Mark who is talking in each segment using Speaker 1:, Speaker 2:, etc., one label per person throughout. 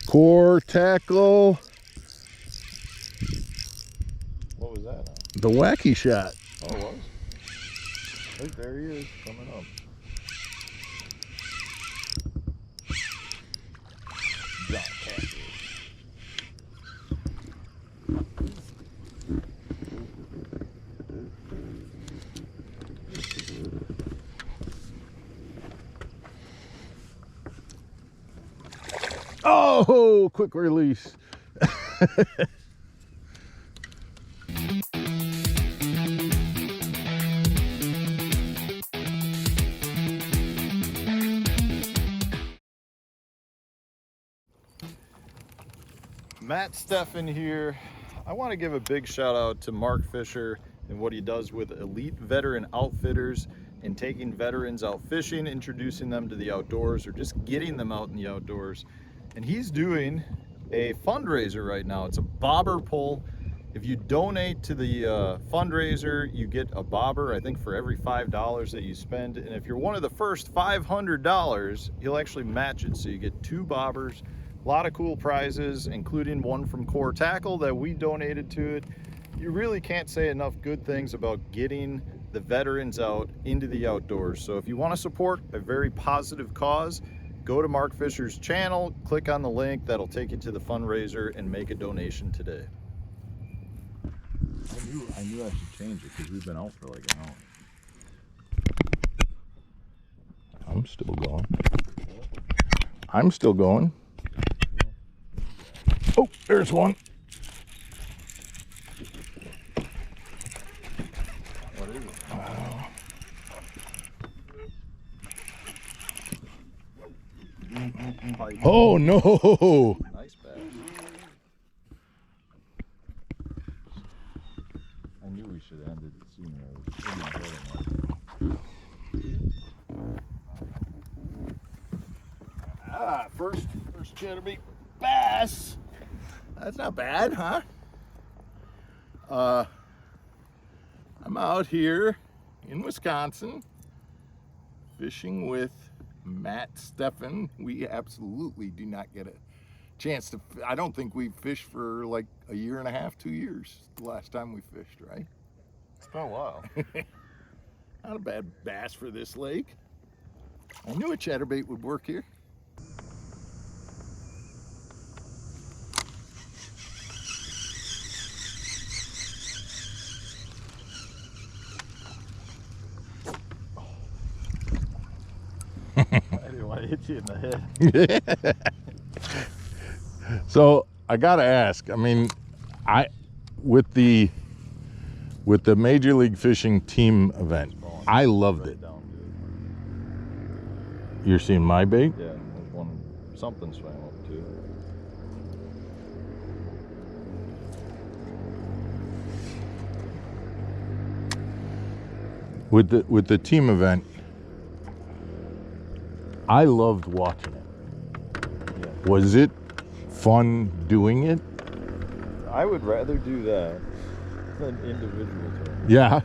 Speaker 1: Core tackle.
Speaker 2: What was that?
Speaker 1: The wacky shot.
Speaker 2: Oh, it was? Look, there he is, coming up. John Catfish.
Speaker 1: Oh, quick release.
Speaker 2: Matt Stefan here. I want to give a big shout out to Mark Fisher and what he does with elite veteran outfitters and taking veterans out fishing, introducing them to the outdoors, or just getting them out in the outdoors. And he's doing a fundraiser right now. It's a bobber pull. If you donate to the fundraiser, you get a bobber, I think, for every $5 that you spend. And if you're one of the first $500, he'll actually match it. So you get 2 bobbers, a lot of cool prizes, including one from Core Tackle that we donated to it. You really can't say enough good things about getting the veterans out into the outdoors. So if you want to support a very positive cause, go to Mark Fisher's channel, click on the link, that'll take you to the fundraiser, and make a donation today. I knew I should change it because we've been out for like an hour.
Speaker 1: I'm still going. I'm still going. Oh, there's one.
Speaker 2: What is it?
Speaker 1: Oh no!
Speaker 2: Nice bass. I knew we should have ended it sooner. I was in my head on that. First chatterbait bass. That's not bad, huh? I'm out here in Wisconsin fishing with Matt Stefan. We absolutely do not get a chance to, I don't think we've fished for like a year and a half, 2 years, the last time we fished, right?
Speaker 3: It's been a while.
Speaker 2: Not a bad bass for this lake. I knew a chatterbait would work here. I didn't want to hit you in the head.
Speaker 1: So I gotta ask. I mean, with the Major League Fishing team event, I loved it. You're seeing my bait?
Speaker 2: Yeah, there's one. Something swam up too.
Speaker 1: With the team event, I loved watching it.
Speaker 2: Yeah.
Speaker 1: Was it fun doing it?
Speaker 2: I would rather do that than individual tournaments.
Speaker 1: Yeah.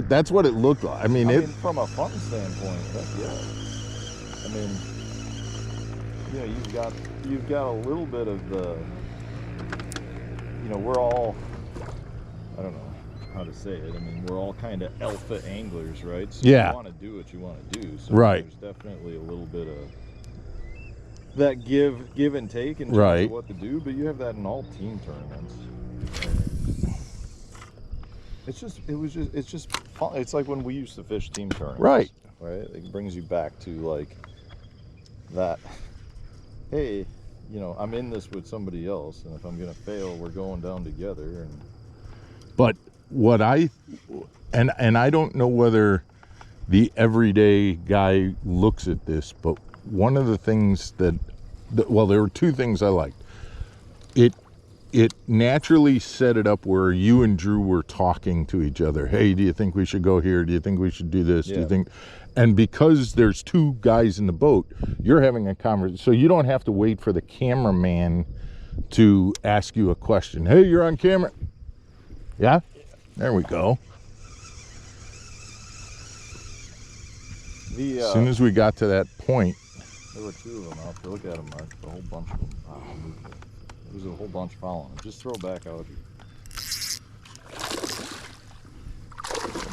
Speaker 1: That's what it looked like. I mean,
Speaker 2: from a fun standpoint, yeah. I mean, you know, you've got a little bit of the, you know, we're all, I don't know how to say it. I mean, we're all kind of alpha anglers, right? So
Speaker 1: yeah.
Speaker 2: You want to do what you want to do. So
Speaker 1: right.
Speaker 2: There's definitely a little bit of that give and take in terms
Speaker 1: right.
Speaker 2: of what to do, but you have that in all team tournaments. It's just fun. It's like when we used to fish team tournaments.
Speaker 1: Right.
Speaker 2: Right? It brings you back to like that, hey, you know, I'm in this with somebody else, and if I'm gonna fail, we're going down together. And
Speaker 1: but what I don't know whether the everyday guy looks at this, but one of the things that well, there were 2 things I liked. It naturally set it up where you and Drew were talking to each other. Hey, do you think we should go here? Do you think we should do this?
Speaker 2: Yeah.
Speaker 1: Do you think? And because there's 2 guys in the boat, you're having a conversation. So you don't have to wait for the cameraman to ask you a question. Hey, you're on camera. Yeah? There we go.
Speaker 2: The,
Speaker 1: as soon as we got to that point.
Speaker 2: There were 2 of them out there. Look at them, Mark. A whole bunch of them. There's a whole bunch following them. Just throw back out here.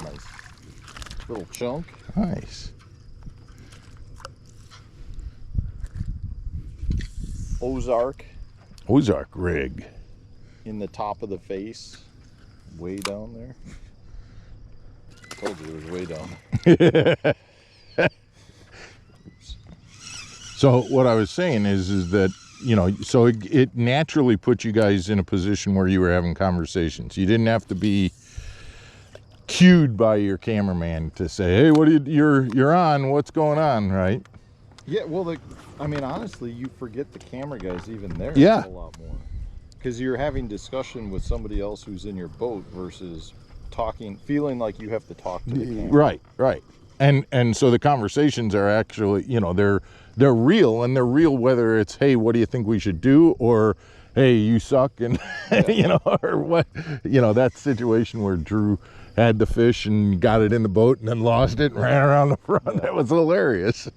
Speaker 2: Nice little chunk.
Speaker 1: Nice.
Speaker 2: Ozark.
Speaker 1: Ozark rig.
Speaker 2: In the top of the face. Way down there. I told you it was way down there.
Speaker 1: So what I was saying is that, you know, so it naturally put you guys in a position where you were having conversations. You didn't have to be cued by your cameraman to say, hey, what are you're on, what's going on, right?
Speaker 2: Yeah, well, I mean, honestly, you forget the camera guy's even there.
Speaker 1: Yeah.
Speaker 2: A lot more. Because you're having discussion with somebody else who's in your boat versus talking, feeling like you have to talk to the camera.
Speaker 1: Right. And so the conversations are actually, you know, they're real, and they're real whether it's, hey, what do you think we should do, or hey, you suck, and you know, or what, you know, that situation where Drew had the fish and got it in the boat and then lost it and ran around the front. Yeah. That was hilarious.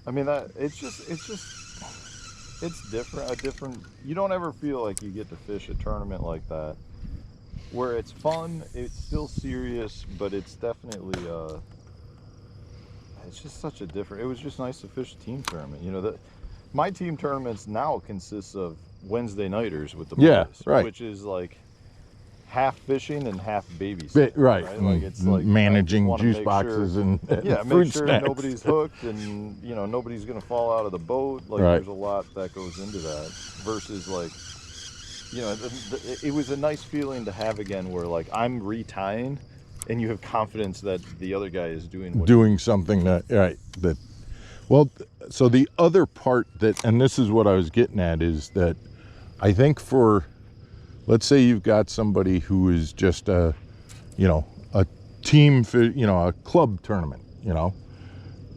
Speaker 2: I mean, it's different. You don't ever feel like you get to fish a tournament like that, where it's fun, it's still serious, but it's definitely it's just such a different. It was just nice to fish a team tournament. You know, my team tournaments now consists of Wednesday nighters with the boys,
Speaker 1: yeah, right,
Speaker 2: which is like half fishing and half babysitting.
Speaker 1: Right.
Speaker 2: Like it's like
Speaker 1: managing juice boxes and
Speaker 2: yeah,
Speaker 1: fruit
Speaker 2: make sure
Speaker 1: snacks.
Speaker 2: Nobody's hooked, and you know, nobody's gonna fall out of the boat. Like there's a lot that goes into that versus like, you know, it was a nice feeling to have again where like I'm retying and you have confidence that the other guy is doing something
Speaker 1: that well, so the other part that, and this is what I was getting at, is that I think for, let's say you've got somebody who is just a team, you know, a club tournament, you know,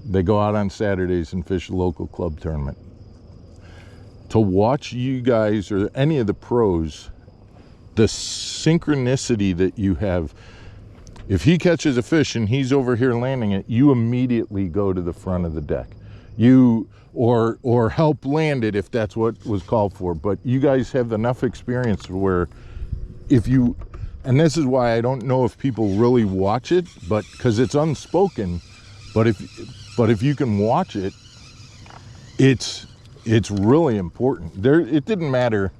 Speaker 1: they go out on Saturdays and fish a local club tournament. To watch you guys or any of the pros, the synchronicity that you have, if he catches a fish and he's over here landing it, you immediately go to the front of the deck. You or help land it if that's what was called for. But you guys have enough experience where if you, and this is why I don't know if people really watch it, but because it's unspoken, but if you can watch it, it's really important. It didn't matter,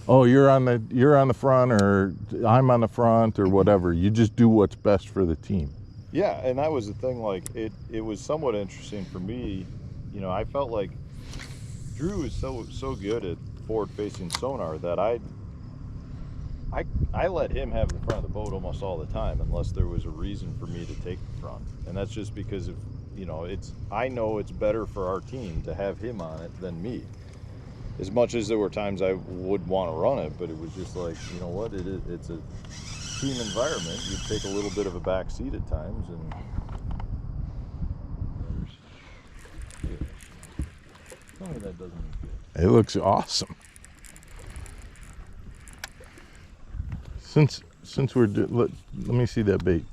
Speaker 1: oh, you're on the front or I'm on the front or whatever. You just do what's best for the team.
Speaker 2: Yeah, and that was the thing. Like it was somewhat interesting for me. You know, I felt like Drew is so good at forward-facing sonar that I let him have the front of the boat almost all the time, unless there was a reason for me to take the front, and that's just because of, you know, I know it's better for our team to have him on it than me. As much as there were times I would want to run it, but it was just like, you know what, it's a team environment. You take a little bit of a back seat at times, and tell me that doesn't look good.
Speaker 1: It looks awesome. Since we're let me see that bait.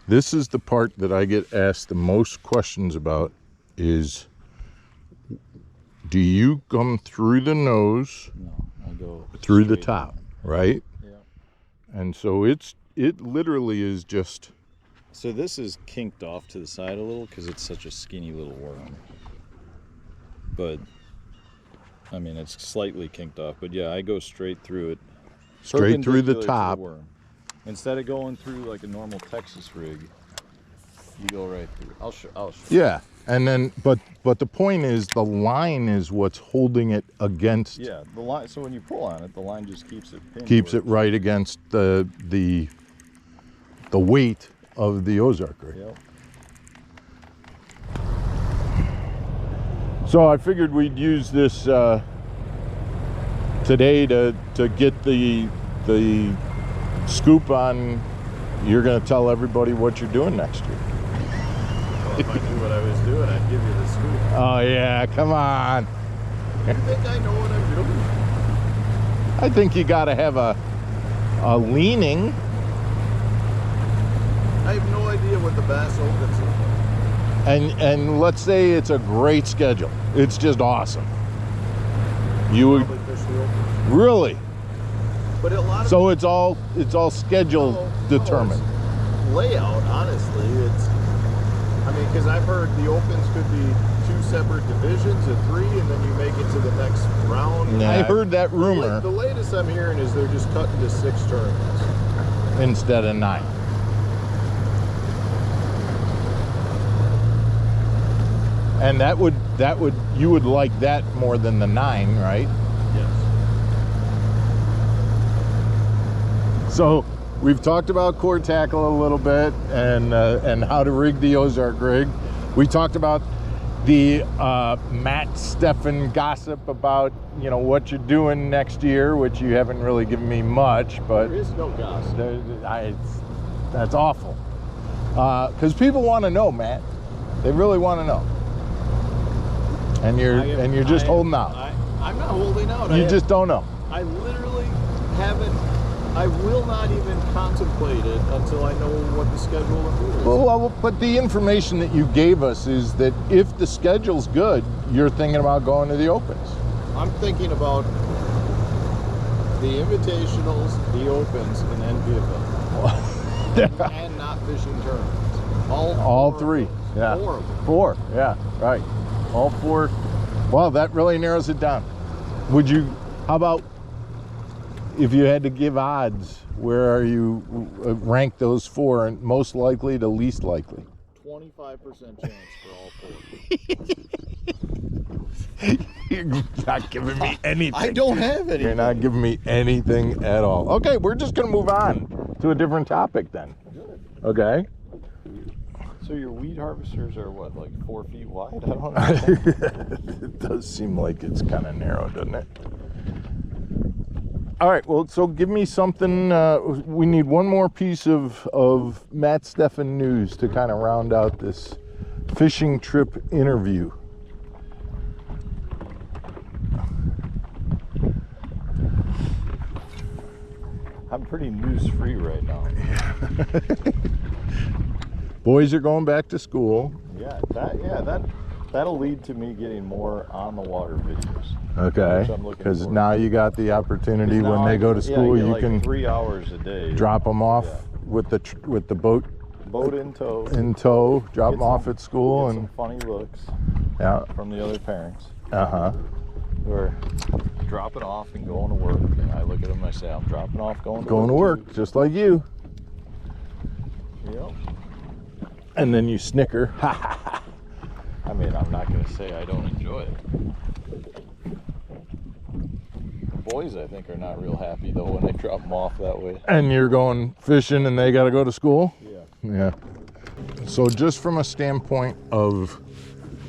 Speaker 1: This is the part that I get asked the most questions about, is do you come through the nose?
Speaker 2: No, I go
Speaker 1: through the top, right?
Speaker 2: Yeah.
Speaker 1: And so it literally is just.
Speaker 2: So this is kinked off to the side a little because it's such a skinny little worm. But I mean, it's slightly kinked off. But yeah, I go straight through it.
Speaker 1: Straight through the top.
Speaker 2: Instead of going through like a normal Texas rig, you go right through. I'll show.
Speaker 1: Yeah, and then but the point is the line is what's holding it against.
Speaker 2: Yeah, the line. So when you pull on it, the line just keeps it pinned.
Speaker 1: Keeps it right against the weight of the Ozark rig.
Speaker 2: Yep.
Speaker 1: So I figured we'd use this today to get the scoop on. You're going to tell everybody what you're doing next year.
Speaker 2: Well, if I knew what I was doing, I'd give you the scoop.
Speaker 1: Oh yeah, come on.
Speaker 2: You think I know what I'm doing?
Speaker 1: I think you got to have a leaning.
Speaker 2: I have no idea what the bass opens look like.
Speaker 1: And let's say it's a great schedule. It's just awesome. You would
Speaker 2: Probably fish the opens.
Speaker 1: really?
Speaker 2: But a lot of
Speaker 1: So it's all schedule determined.
Speaker 2: it's layout, honestly. I mean, because I've heard the opens could be 2 separate divisions of 3, and then you make it to the next round.
Speaker 1: I heard that rumor
Speaker 2: The latest I'm hearing is they're just cutting to 6 tournaments.
Speaker 1: instead of 9. And that would you would like that more than the 9, right?
Speaker 2: Yes.
Speaker 1: So we've talked about core tackle a little bit and how to rig the Ozark rig. We talked about the Matt Stefan gossip about what you're doing next year, which you haven't really given me much, but
Speaker 2: There is no gossip.
Speaker 1: that's awful. Because people want to know, Matt. They really want to know. And you're just holding out.
Speaker 2: I'm not holding out.
Speaker 1: You just don't know.
Speaker 2: I literally haven't. I will not even contemplate it until I know what the schedule is.
Speaker 1: Well, but the information that you gave us is that if the schedule's good, you're thinking about going to the Opens.
Speaker 2: I'm thinking about the invitationals, the Opens, and NPFL. And not fishing tournaments.
Speaker 1: All 3. Yeah.
Speaker 2: 4 of them.
Speaker 1: 4. Yeah. Right. All 4. Well, that really narrows it down. How about if you had to give odds, where are you rank those 4 and most likely to least likely?
Speaker 2: 25% chance for all 4.
Speaker 1: You're not giving me anything.
Speaker 2: I don't have any.
Speaker 1: You're not giving me anything at all. Okay, we're just going to move on to a different topic then.
Speaker 2: Good.
Speaker 1: Okay.
Speaker 2: So your weed harvesters are what, like 4 feet wide? I don't know.
Speaker 1: It does seem like it's kind of narrow, doesn't it? All right, well, so give me something. We need one more piece of Matt Stefan news to kind of round out this fishing trip interview.
Speaker 2: I'm pretty news-free right now.
Speaker 1: Boys are going back to school.
Speaker 2: Yeah, that'll lead to me getting more on the water videos.
Speaker 1: Okay,
Speaker 2: which I'm looking
Speaker 1: because
Speaker 2: forward
Speaker 1: now you got the opportunity when they go to school,
Speaker 2: you
Speaker 1: you
Speaker 2: like
Speaker 1: can
Speaker 2: 3 hours a day.
Speaker 1: drop them off
Speaker 2: Yeah.
Speaker 1: with the boat
Speaker 2: Boat in tow.
Speaker 1: drop them
Speaker 2: Get
Speaker 1: off
Speaker 2: some-
Speaker 1: at school,
Speaker 2: get
Speaker 1: and
Speaker 2: some funny looks
Speaker 1: yeah,
Speaker 2: from the other parents.
Speaker 1: uh-huh.
Speaker 2: Or dropping off and going to work. And I look at them and I say, I'm dropping off, going to
Speaker 1: work, just like you.
Speaker 2: Yep.
Speaker 1: And then you snicker.
Speaker 2: I mean, I'm not going to say I don't enjoy it. Boys, I think, are not real happy, though, when they drop them off that way.
Speaker 1: And you're going fishing and they got to go to school?
Speaker 2: Yeah.
Speaker 1: Yeah. So just from a standpoint of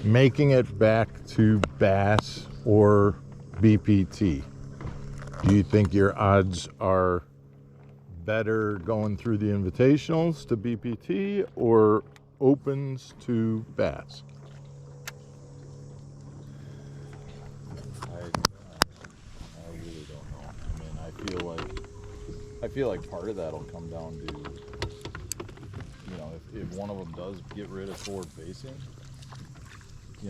Speaker 1: making it back to bass or BPT, do you think your odds are better going through the invitationals to BPT or opens to bass?
Speaker 2: I really don't know. I mean, I feel like part of that'll come down to, if one of them does get rid of forward facing,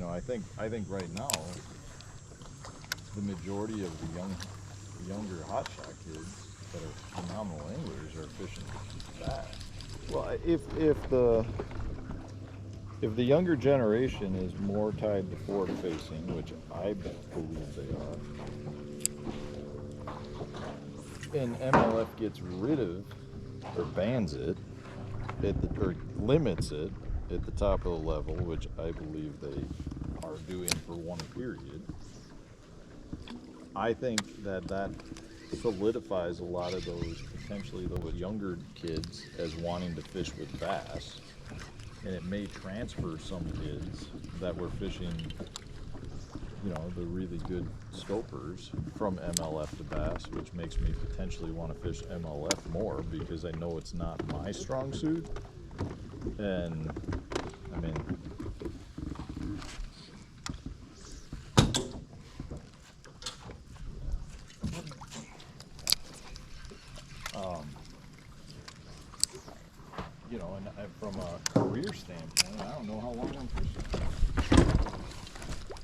Speaker 2: I think right now the majority of the younger hotshot kids that are phenomenal anglers are fishing bass. Well, if the younger generation is more tied to forward facing, which I believe they are, and MLF gets rid of or bans it or limits it at the top of the level, which I believe they are doing for one period, I think that solidifies a lot of those potentially those younger kids as wanting to fish with bass, and it may transfer some kids that were fishing the really good scopers from MLF to bass, which makes me potentially want to fish MLF more because I know it's not my strong suit. And I mean, you know, and from a career standpoint, I don't know how long I'm fishing.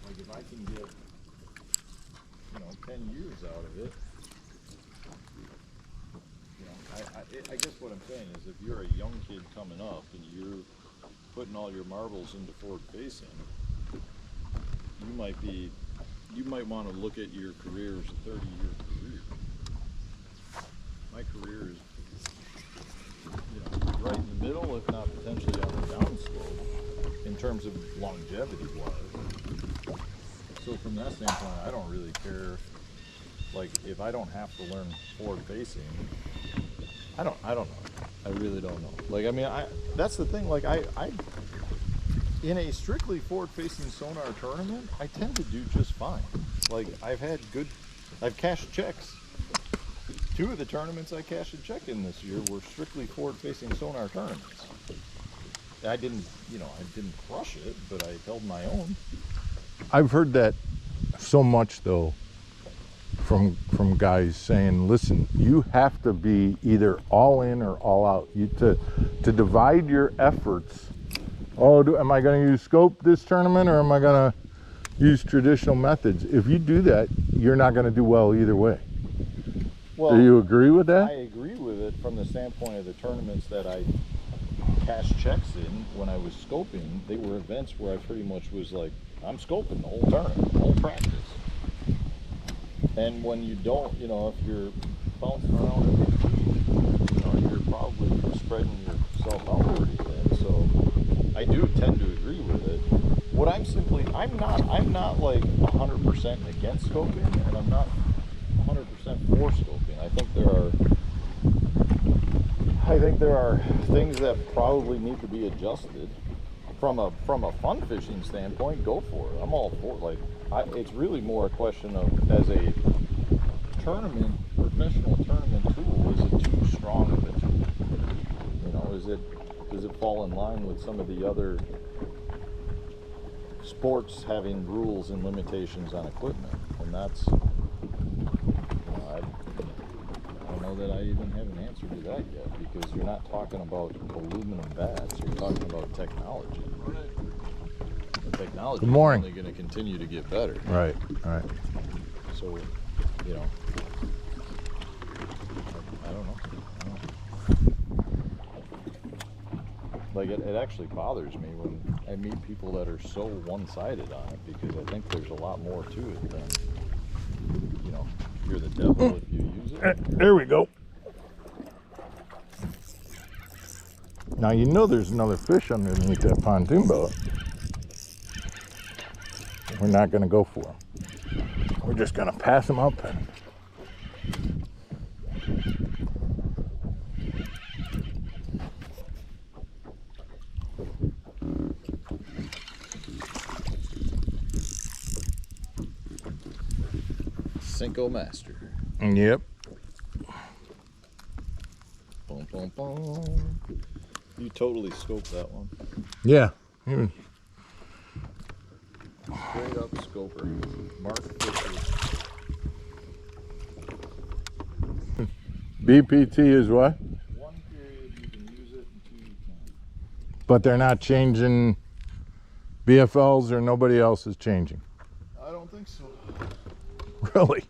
Speaker 2: Like if I can get, you know, 10 years out of it, you know, I guess what I'm saying is if you're a young kid coming up and you're putting all your marbles into forward facing, you might want to look at your career as a 30-year career. My career is, you know, right in the middle, if not potentially on the downslope in terms of longevity wise. So from that standpoint, I don't really care. Like if I don't have to learn forward facing, I don't know. I really don't know. Like I mean, that's the thing. Like I in a strictly forward facing sonar tournament, I tend to do just fine. Like I've cashed checks. 2 of the tournaments I cashed a check in this year were strictly forward facing sonar tournaments. I didn't crush it, but I held my own.
Speaker 1: I've heard that so much though from guys saying, listen, you have to be either all in or all out. You to divide your efforts. Oh, am I going to use scope this tournament or am I going to use traditional methods? If you do that, you're not going to do well either way.
Speaker 2: Well,
Speaker 1: do you agree with that?
Speaker 2: I agree with it from the standpoint of the tournaments that I cashed checks in when I was scoping. They were events where I pretty much was like, I'm scoping the whole tournament, the whole practice. And when you don't, you know, if you're bouncing around every week, you know, you're probably spreading yourself out pretty thin. So I do tend to agree with it. What I'm not like 100% against scoping, and I'm not 100% for scoping. I think there are things that probably need to be adjusted. From a fun fishing standpoint, go for it. I'm all for it. Like it's really more a question of, as a professional tournament tool, is it too strong of a tool? You know, does it fall in line with some of the other sports having rules and limitations on equipment? And that's, you know, I don't know that I even have an answer to that yet, because you're not talking about aluminum bats, you're talking about technology. The technology is only going to continue to get better.
Speaker 1: Right.
Speaker 2: So, you know, I don't know. Like it actually bothers me when I meet people that are so one-sided on it, because I think there's a lot more to it than, you know, you're the devil if you use it.
Speaker 1: There we go. Now you know there's another fish underneath that pontoon boat. We're not going to go for him. We're just going to pass him up.
Speaker 2: Cinco Master.
Speaker 1: Yep.
Speaker 2: Boom, boom, boom. You totally scoped that one.
Speaker 1: Yeah.
Speaker 2: Straight up scoper. Mark Fisher.
Speaker 1: BPT is what?
Speaker 2: 1 period you can use it, and 2 you can't.
Speaker 1: But they're not changing BFLs, or nobody else is changing?
Speaker 2: I don't think so.
Speaker 1: Really?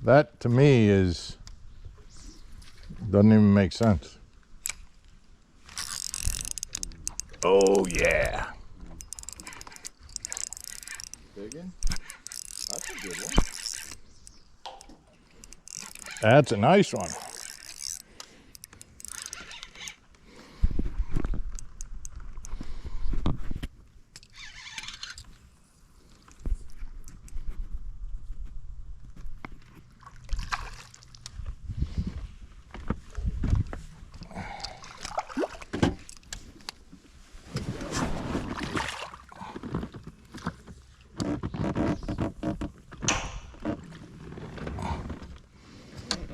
Speaker 1: That to me doesn't even make sense. Oh yeah.
Speaker 2: Big one? That's a good one.
Speaker 1: That's a nice one.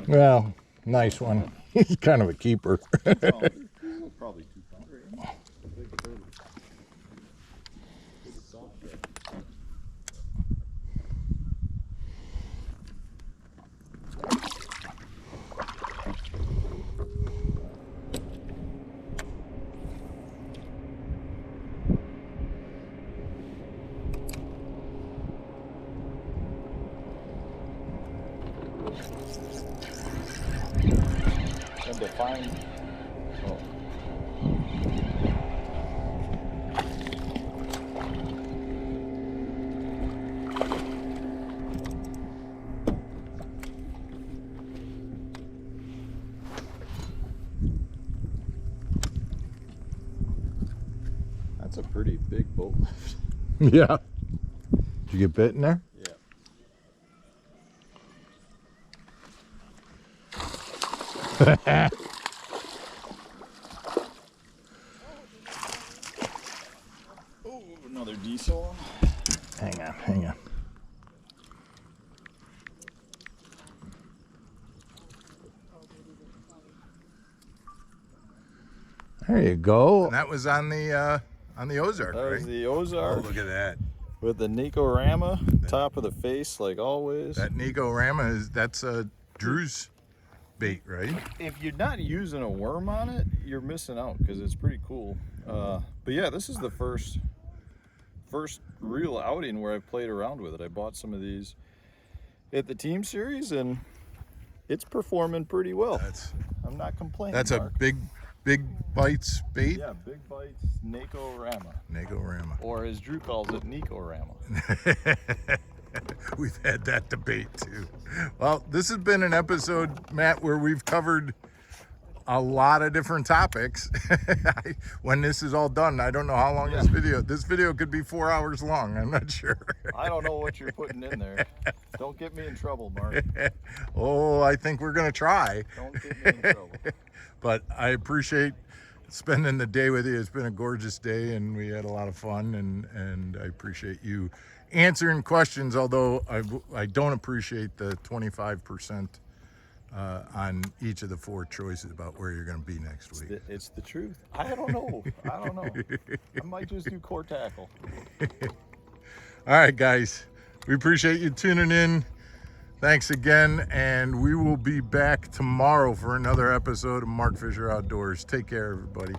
Speaker 1: Well, nice one. He's kind of a keeper.
Speaker 2: Probably 2 pounds. Big turtle. Big soft shell. trying to find. Oh. That's a pretty big boat lift.
Speaker 1: Yeah. Did you get bit in there?
Speaker 2: Yeah. Oh, another diesel.
Speaker 1: Hang on, hang on. There you go. And that was on the Ozark,
Speaker 2: That
Speaker 1: right?
Speaker 2: was the Ozark.
Speaker 1: Oh, look at that.
Speaker 2: With the Nico-rama, top of the face like always.
Speaker 1: That Nico-rama that's Drew's bait, right?
Speaker 2: If you're not using a worm on it, you're missing out because it's pretty cool. But yeah, this is the first real outing where I played around with it. I bought some of these at the Team Series and it's performing pretty well. I'm not complaining.
Speaker 1: That's
Speaker 2: Mark.
Speaker 1: a big bites bait.
Speaker 2: Yeah, big bites Nico-rama.
Speaker 1: Nico-rama.
Speaker 2: Or as Drew calls it, Nico-rama.
Speaker 1: We've had that debate too. Well, this has been an episode, Matt, where we've covered a lot of different topics. When this is all done, I don't know how long this video could be 4 hours long. I'm not sure.
Speaker 2: I don't know what you're putting in there. Don't get me in trouble, Mark.
Speaker 1: Oh, I think we're gonna try.
Speaker 2: Don't get me in trouble.
Speaker 1: But I appreciate spending the day with you. It's been a gorgeous day and we had a lot of fun, and I appreciate you answering questions, although I don't appreciate the 25% on each of the 4 choices about where you're going to be next week.
Speaker 2: It's the truth. I don't know. I might just do core tackle.
Speaker 1: All right, guys. We appreciate you tuning in. Thanks again, and we will be back tomorrow for another episode of Mark Fisher Outdoors. Take care, everybody.